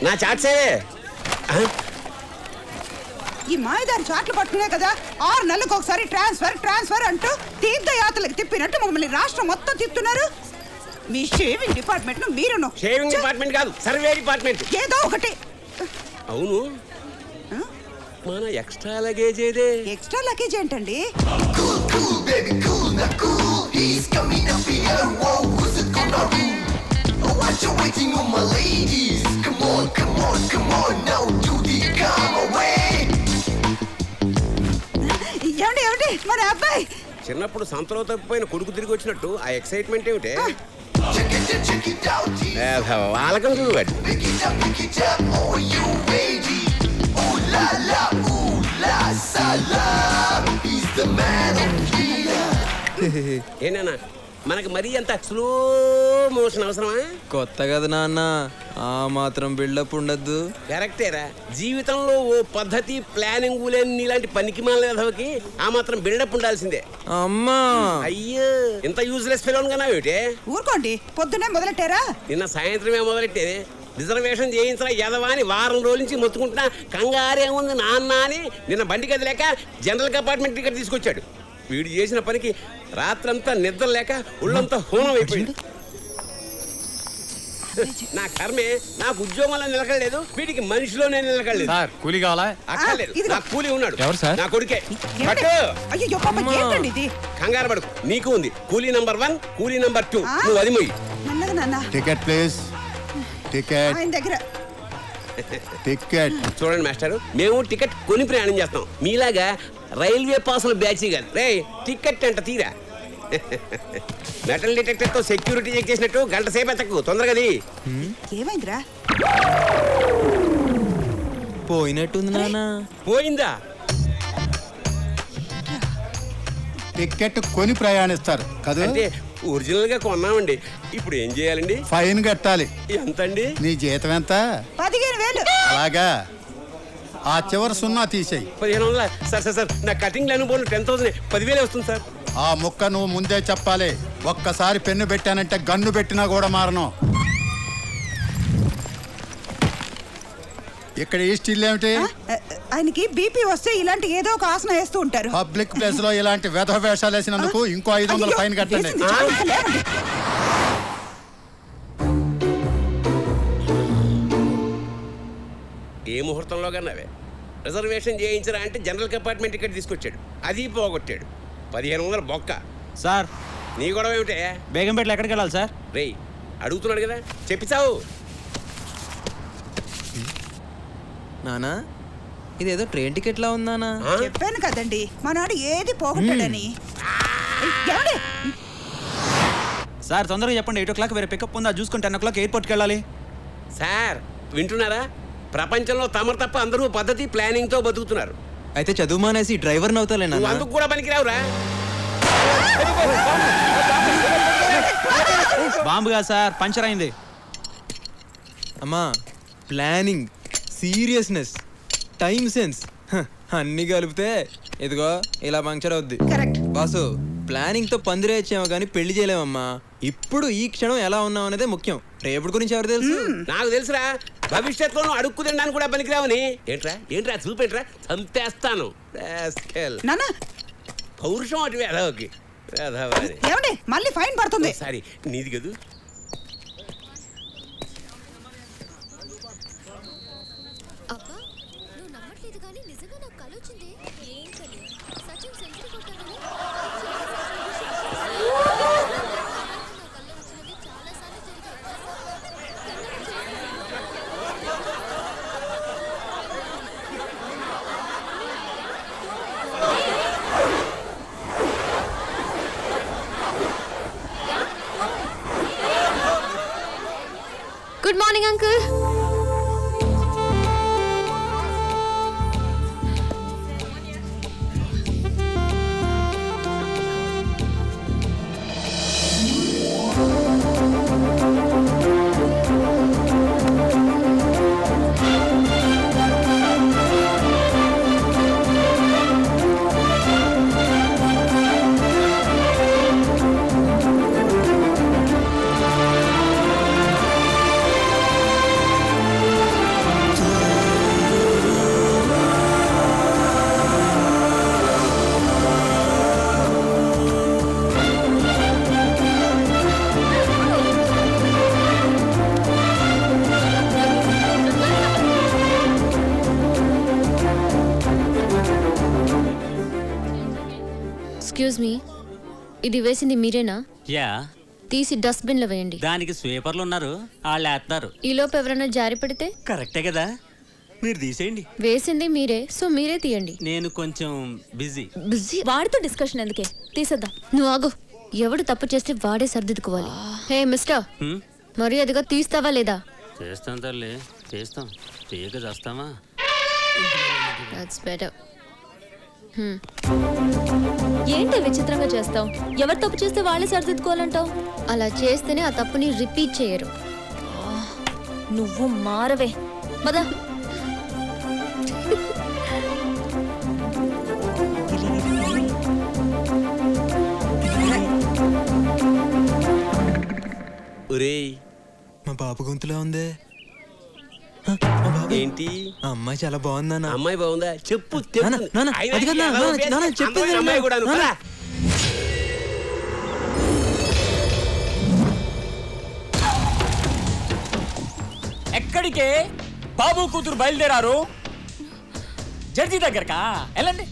నా చాట్సే ఈ మాయదారి చాట్లు పట్టుకునే కదా 6 నెలలకు ఒకసారి ట్రాన్స్ఫర్ అంటూ తీర్థయాత్రలకు తిప్పినట్టు మమ్మల్ని రాష్ట్రం మొత్తం తిప్పుతున్నారు. మీ షేవింగ్ డిపార్ట్మెంట్ మీరును. షేవింగ్ డిపార్ట్మెంట్ కాదు, సర్వే డిపార్ట్మెంట్. ఏదో ఒకటి. అవును, మన ఎక్స్ట్రా లగేజ్ ఏదే? ఎక్స్ట్రా లగేజ్ ఏంటండి? ఏమిటి మన అబ్బాయి చిన్నప్పుడు సంతలో తప్పిపోయిన కొడుకు తిరిగి వచ్చినట్టు ఆ ఎక్సైట్మెంట్ ఏమిటే? వాళ్ళకం చూడు. ఏనా మనకి మరీ అంత స్లో మోషన్ అవసరమా? కొత్త కదా నాన్న, ఆ మాత్రం బిల్డప్ ఉండద్దు. కరెక్టేరా, జీవితంలో ఓ పద్ధతి ప్లానింగ్ లేని నీలాంటి పనికి మాలకి ఆ మాత్రం బిల్డప్ ఉండాల్సిందే. అమ్మా అయ్యో, ఇంత యూజ్లెస్ ఫెలోన్ కన్నా ఏమిటే? ఊరుకోండి, పొద్దునే మొదలెట్టారా? నిన్న సాయంత్రమే మొదలెట్టేది. రిజర్వేషన్ చేయించిన యదవాని వారం రోజుల నుంచి మొత్తుకుంటున్నా. కంగారేముంది నాన్న అని నిన్న బండి గది లేక జనరల్ కంపార్ట్మెంట్ టికెట్ తీసుకొచ్చాడు. వీడు చేసిన పనికి రాత్రంతా నిద్ర లేక ఒళ్ళంతా హోనం అయిపోయింది. నా కర్మే, నాకు ఉద్యోగంలో నిలకడలేదు, వీడికి మనిషిలోనే నిలకడలేదు. సార్ కూలీ కావాలా? అక్కర్లేదు, నా కూలీ ఉన్నాడు. ఎవరు సార్? నా కొడుకే. కంగారు పడుకు, నీకు ఉంది కూలీ నంబర్ 1, కూలీ నంబర్ 2. నువ్వు అది మొయ్యి. Ticket please. టికెట్ దగ్గర టికెట్ చూడండి మాస్టర్, మేము టికెట్ కొని ప్రయాణం చేస్తాం, మీలాగా రైల్వే పాసులు బ్యాచ్ కాదు. రే టికెట్ అంట తీరా. మెటల్ డిటెక్టర్ తో సెక్యూరిటీ చెక్ చేసినట్టు గంట సేపు ఎత్తకు, తొందరగా. ఏమైందిరా? పోయినట్టుంది నాన్న. పోయిందా? టికెట్ కొని ప్రయాణిస్తారు కదా? అంటే ఒరిజినల్ గా కొన్నామండి. ఇప్పుడు ఏం చేయాలండి? ఫైన్ కట్టాలి. ఎంతండి? నీ జీతం ఎంత? 15,000. అలాగా, ఆ చివరి 0 తీసేయి. 1500. సార్ నా కటింగ్ అనుభవం 10,000. 10,000 వస్తుంది సార్. ఆ ముక్క నువ్వు ముందే చెప్పాలి. ఒక్కసారి పెన్ను పెట్టానంటే గన్ను పెట్టినా కూడా మారను. ఇక్కడ ఈ స్టిల్ ఏమిటి? ఆయనకి బీపీ వస్తే ఇలాంటి ఏదో ఒక ఆసన వేస్తూ ఉంటారు. పబ్లిక్ ప్లేస్ లో ఇలాంటి వెధ వేషాలు వేసినందుకు ఇంకో 500 ఫైన్ కట్టండి. ఏ ముహూర్తంలో కన్నావే? రిజర్వేషన్ చేయించరా అంటే జనరల్ కంపార్ట్మెంట్ టికెట్ తీసుకొచ్చాడు, అది పోగొట్టాడు. 1500 బొక్క. సార్ నీ గొడవ ఏమిటే? బేగంపేటలో ఎక్కడికి వెళ్ళాలి సార్? రేయ్ అడుగుతున్నాడు కదా, చెప్పిస్తావు. నానా ఇదేదో ట్రైన్ టికెట్ లా ఉందానా? చెప్పాను కదండి, మనాడు ఏది పోగొట్టాడని. సార్ తొందరగా చెప్పండి. 8 o'clock వేరే పికప్ ఉందా చూసుకుని 10 o'clock ఎయిర్పోర్ట్కి వెళ్ళాలి. సార్ వింటున్నారా? ప్రపంచంలో తమరు తప్ప అందరూ పద్ధతి ప్లానింగ్ తో బతుకుతున్నారు. అయితే చదువు మానేసి డ్రైవర్ నవ్వుతాలే నువ్వు అందుకు కూడా పనికిరావురా. బాంబుగా సార్, పంచర్ అయింది. అమ్మా, ప్లానింగ్, సీరియస్నెస్, టైం సెన్స్ అన్ని కలిపితే ఇదిగో ఇలా పంక్చర్ అవుద్ది. బాసు, ప్లానింగ్ తో పందిరేచ్చామో కానీ పెళ్లి చేయలేమమ్మా. ఇప్పుడు ఈ క్షణం ఎలా ఉన్నాం అనేదే ముఖ్యం. రేపటి గురించి ఎవరు తెలుసు? నాకు తెలుసురా, భవిష్యత్తులో అడుక్కు తినడానికి కూడా పనికిరావని. ఏంట్రా చూపేంట్రా, చంపేస్తాను. పౌరుషం అటు వేదవకి. మళ్ళీ ఫైన్ పడుతుంది. సారీ, నీది కదూ. Good morning uncle. Excuse me, ఇది వేసింది మీరేనా? యా, తీసి డస్ట్బిన్ లో వేయండి. దానికి స్వీపర్లు ఉన్నారు, వాళ్ళు వేస్తున్నారు. ఈ లోపు ఎవరైనా జారి పడితే? కరెక్టే కదా, మీరు తీసేయండి. వేసింది మీరే, సో మీరే తీయండి. నేను కొంచెం బిజీ. బిజీ? వాడితో డిస్కషన్ ఎందుకే, తీసేద్దాం. నువ్వు ఆగు, ఎవడు తప్పు చేస్తే వాడే సర్దిద్దుకోవాలి. హే మిస్టర్, మరి అదిగా తీస్తావా లేదా? చేస్తాం తల్లి, చేస్తాం. తీయక చేస్తామా? That's better. ఏంటి విచిత్రంగా చేస్తావు? ఎవరు తప్పు చేస్తే వాళ్ళే సరిదిద్దుకోవాలంటావు? అలా చేస్తేనే ఆ తప్పుని రిపీట్ చేయరు. నువ్వు మారవే మదా. ఒరేయ్, మా బాబు గొంతులో ఉందే. ఏంటి ఆ అమ్మాయి చాలా బాగుందన్న. అమ్మాయి బాగుందా? చెప్పు నాన్న, నాన్న, అది కాదు నాన్న, నాన్న, చెప్పేది నాన్న. అమ్మాయి కూడా నాన్న. ఎక్కడికే బాబు కూతురు బయలుదేరారు? జడ్జి దగ్గరకా? వెళ్ళండి,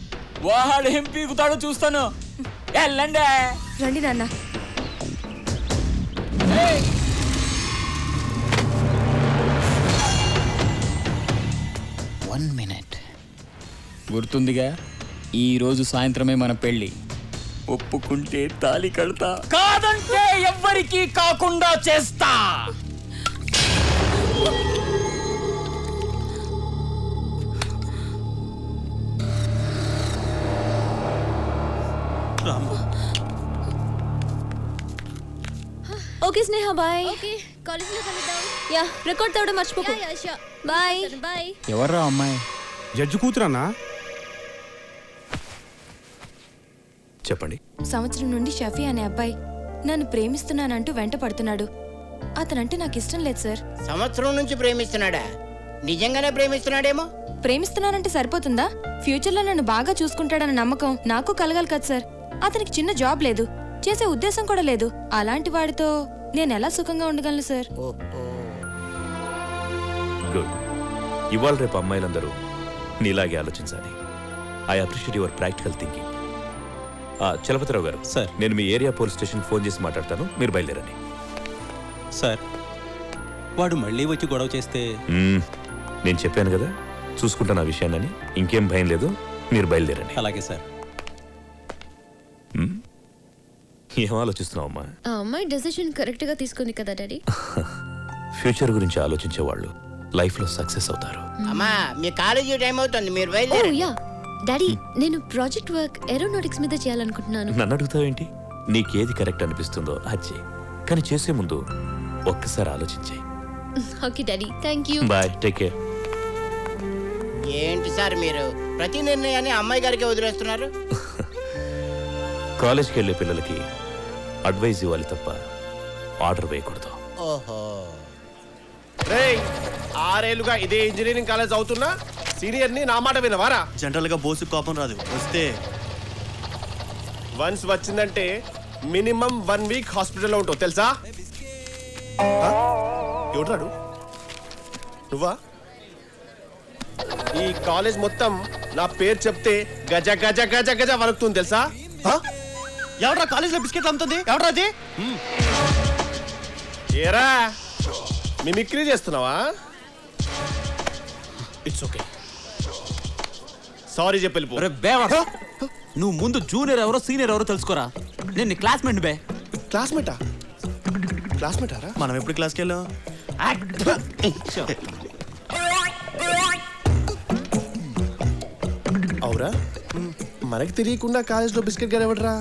వాడు ఏం పీకుతాడో చూస్తాను. వెళ్ళండి. రండి నాన్న. One minute. గుర్తుందిగా, ఈ రోజు సాయంత్రమే మన పెళ్లి. ఒప్పుకుంటే తాళి కడతా, కాదంటే ఎవ్వరికీ కాకుండా చేస్తా. ఓకే స్నేహ, బాయ్. ఓకే, కాలేజీలో కలుద్దాం. యా, రికార్డ్ తేవడం మర్చిపోకు. బాయ్. బాయ్. ఎవర్రా అమ్మాయి? జడ్జి కూతురన్నా? చెప్పండి. సంవత్సరం నుండి షఫీ అనే అబ్బాయి నన్ను ప్రేమిస్తున్నానంటూ వెంట పడుతున్నాడు. అతనంటే నాకు ఇష్టం లేదు సార్. సంవత్సరం నుంచి ప్రేమిస్తున్నాడా? నిజంగానే ప్రేమిస్తున్నాడేమో. ప్రేమిస్తున్నానంటే సరిపోతుందా? ఫ్యూచర్లో నన్ను బాగా చూసుకుంటాడన్న నమ్మకం నాకు కలగాలి కదా సార్. అతనికి చిన్న జాబ్ లేదు, చేసే ఉద్దేశం కూడా లేదు. అలాంటి వాడితో నేను ఎలా సుఖంగా ఉండగలను సార్? గుడ్. ఇవాళ రేపు అమ్మాయిలందరూ నీలాగే ఆలోచించాలి. I appreciate your practical thinking. Chalapathirao garu, sir, నేను మీ ఏరియా పోలీస్ స్టేషన్ ఫోన్ చేసి మాట్లాడతాను, మీరు బయలుదేరండి. సార్, వాడు మళ్ళీ వచ్చి గొడవ చేస్తే? నేను చెప్పాను కదా, చూసుకుంటాను ఆ విషయాన్ని. ఇంకేం భయం లేదు, మీరు బయలుదేరండి. అలాగే సార్. ఏం ఆలోచిస్తున్నావు అమ్మా? ఆ అమ్మాయి డెసిషన్ కరెక్ట్ గా తీసుకుంది కదా డాడీ. ఫ్యూచర్ గురించి ఆలోచించే వాళ్ళు లైఫ్ లో సక్సెస్ అవుతారు. అమ్మా, మీ కాలేజీ టైం అవుతుంది, మీరు ఓ బయలుదేరండి. యా డాడీ, నేను ప్రాజెక్ట్ వర్క్ ఏరోనాటిక్స్ మీద చేయాలనుకుంటున్నాను. నన్ను అడుగుతావేంటి? నీకేది కరెక్ట్ అనిపిస్తుందో అది చెయ్యి, కానీ చేసే ముందు ఒక్కసారి ఆలోచించే. Okay daddy, thank you. Bye, take care. ఏంటి సార్ మీరు ప్రతి నిర్ణయాన్ని అమ్మాయి గారికి వదిలేస్తున్నారు? కాలేజ్కి వెళ్ళే పిల్లలకి అడ్వైజ్ ఇవ్వాలి తప్ప ఆర్డర్ వేయకూడదు. ఓహో, 6 ఏళ్లుగా ఇదే ఇంజనీరింగ్ కాలేజ్ అవుతున్నా సీనియర్ని నా మాట వినవారా? జనరల్ గా బోసు కోపం రాదు, వస్తే వన్స్ వచ్చిందంటే మినిమం 1 వీక్ హాస్పిటల్లో ఉంటావు తెలుసా? ఎవడాడు? నువ్వా? ఈ కాలేజ్ మొత్తం నా పేరు చెప్తే గజ గజ గజ గజ వణుకుతుంది తెలుసా? ఎవడ్రా కాలేజీలో బిస్కెట్లు అమ్ముతుంది? ఎవడ్రా అది? ఏరా మిమిక్రీ చేస్తున్నావా? ఇట్స్ ఓకే, సారీ చెప్పి వెళ్ళిపో. నువ్వు ముందు జూనియర్ ఎవరో సీనియర్ ఎవరో తెలుసుకోరా. నేను నీ క్లాస్మేట్ బే. క్లాస్మేటా? క్లాస్మేటారా? మనం ఎప్పుడు క్లాస్కి వెళ్ళాం? అవురా మనకి తెలియకుండా కాలేజ్లో బిస్కెట్ గారు ఎవడరా?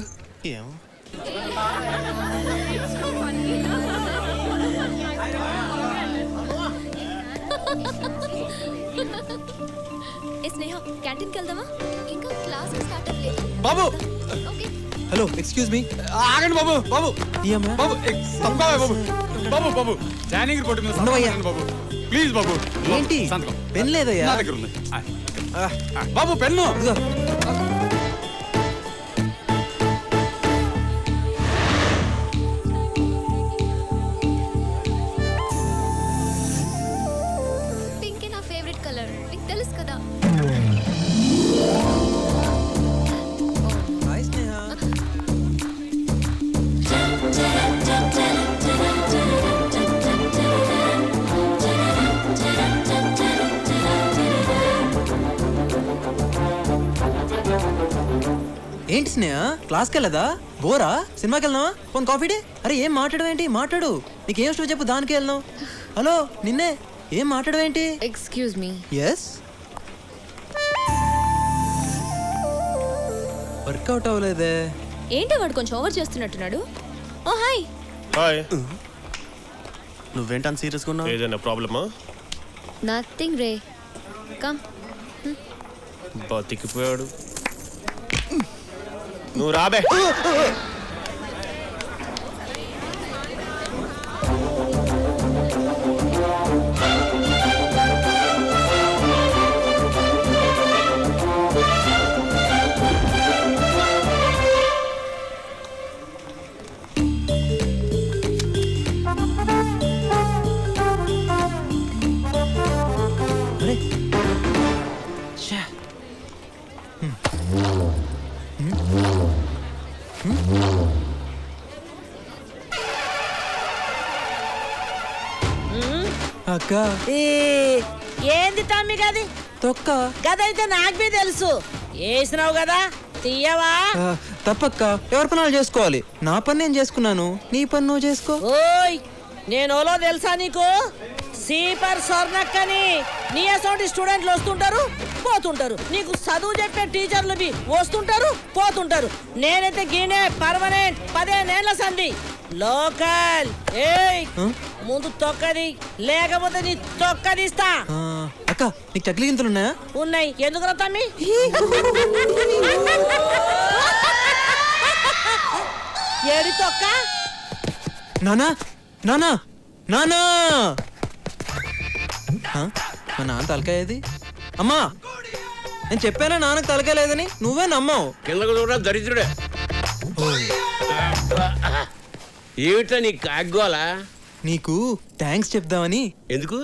స్నేహ క్యాంటీన్కి వెళ్దామా? ఇంకా క్లాస్ స్టార్ట్ అవ్వలేదు. బాబు ఓకే. Hello excuse me. ఆగండి బాబు. బాబు బాబు బాబు బాబు జాయినింగ్ రిపోర్ట్ మీద ఉండవయ్యా. బాబు ప్లీజ్ బాబు. ఏంటి పెన్ లేదయ్యా? నా దగ్గర ఉంది. బాబు పెన్ను. పింక్ నా ఫేవరెట్ కలర్, నీకు తెలుసు కదా. హాయ్ స్నేహ. ఏంటి స్నేహ క్లాస్కి వెళ్ళదా? బోరా? సినిమాకి వెళ్దామా? పోనీ కాఫీ డే. అరే ఏం మాట్లాడవు ఏంటి? మాట్లాడు. నీకేం ఇష్టం చెప్పు, దానికి వెళ్దాం. హలో నిన్నే. ఏం మాట్లాడవు ఏంటి? Excuse me. ఎస్. వర్కౌట్ అవ్వలేదే. ఏంటి వాడు కొంచెం ఓవర్ చేస్తున్నట్టున్నాడు. ఓ హాయ్. హాయ్. నువ్వేంటని సీరియస్గా ఉన్నావు? ఏదైనా ప్రాబ్లమా? నథింగ్ రే. కమ్. బతికిపోయాడు. నువ్వు రాబే. అరే ఛా. అక్క ఏంది తమ్మి గది తొక్క గదైతే నాకు బి తెలుసు. వేసినావు కదా తీయవా? తప్పక్క. ఎవరి పనులు చేసుకోవాలి. నా పని నేను చేసుకున్నాను, నీ పని నువ్వు చేసుకో. ఓయ్ నేను ఓలో తెలుసా నీకు? సీపర్ స్వర్ణక్కని నీ అసోంటి స్టూడెంట్లు వస్తుంటారు పోతుంటారు. నీకు చదువు చెప్పే టీచర్లు బి వస్తుంటారు పోతుంటారు. నేనైతే గీనే పర్మనెంట్ 15 ఏళ్ల సంధి లోకల్. ఏయ్ ముందు తొక్కది, లేకపోతే నీ తొక్కదిస్తా. అక్క నీకు చక్లి గింతలు ఉన్నాయా? ఉన్నాయి. ఎందుకు తమ్మి? ఏడి తొక్క? నానా నానా నానా. మా నాన్న తలకాయ ఏది? అమ్మా నేను చెప్పానా నాన్నకు తలకాయ లేదని? నువ్వే నమ్మావు. కిందకు చూడ దరిద్రుడే. ఏమిటా నీ కాగ్గోలా? నీకు థ్యాంక్స్ చెప్దామని. ఎందుకు?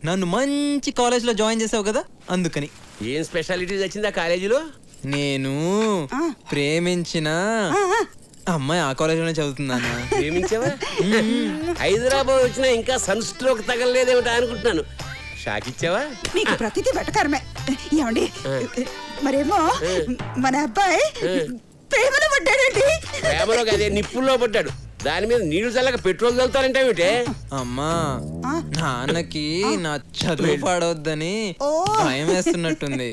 నన్ను మంచి కాలేజ్లో జాయిన్ చేసావు కదా, అందుకని. ఏం స్పెషాలిటీస్ వచ్చిందా కాలేజీలో? నేను ప్రేమించిన అమ్మాయి ఆ కాలేజీలోనే చదువుతుందానా. ప్రేమించావా? హైదరాబాద్ వచ్చినా ఇంకా సన్ స్ట్రోక్ తగలలేదేమిటా అనుకుంటున్నాను. షాక్ ఇచ్చావా? నీకు ప్రతిదీ వెటకారమే. ఏమండి మరేమో మన అబ్బాయి ప్రేమలో పడ్డాడండి. ప్రేమలో అదే నిప్పుల్లో పడ్డాడు. దాని మీద నీళ్లు చల్లక పెట్రోల్ చల్లుతారంటే అమ్మా నాన్నకి నా చదువు పాడవద్దని భయం వేస్తున్నట్టుంది.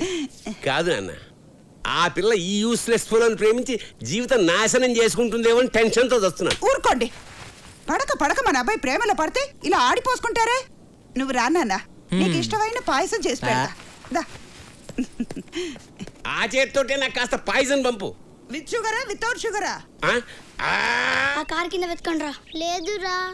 కాదు నాన్న, ఆ పిల్ల ఈ యూస్లెస్ ఫోన్ ప్రేమించి జీవితం నాశనం చేసుకుంటుందేమో అని టెన్షన్తో వస్తున్నాను. ఊరుకోండి. పడక పడక మన అబ్బాయి ప్రేమలో పడితే ఇలా ఆడిపోసుకుంటారే. నువ్వు రానా, నీకు ఇష్టమైన పాయసం చేసి పెడతా. దా. ఆ చేతితోటే నాకు కాస్త పాయిజన్ పంపు. విత్ షుగరా వితౌట్ షుగరా? ఆ కార్ కింద వెతకండి రా. లేదురా.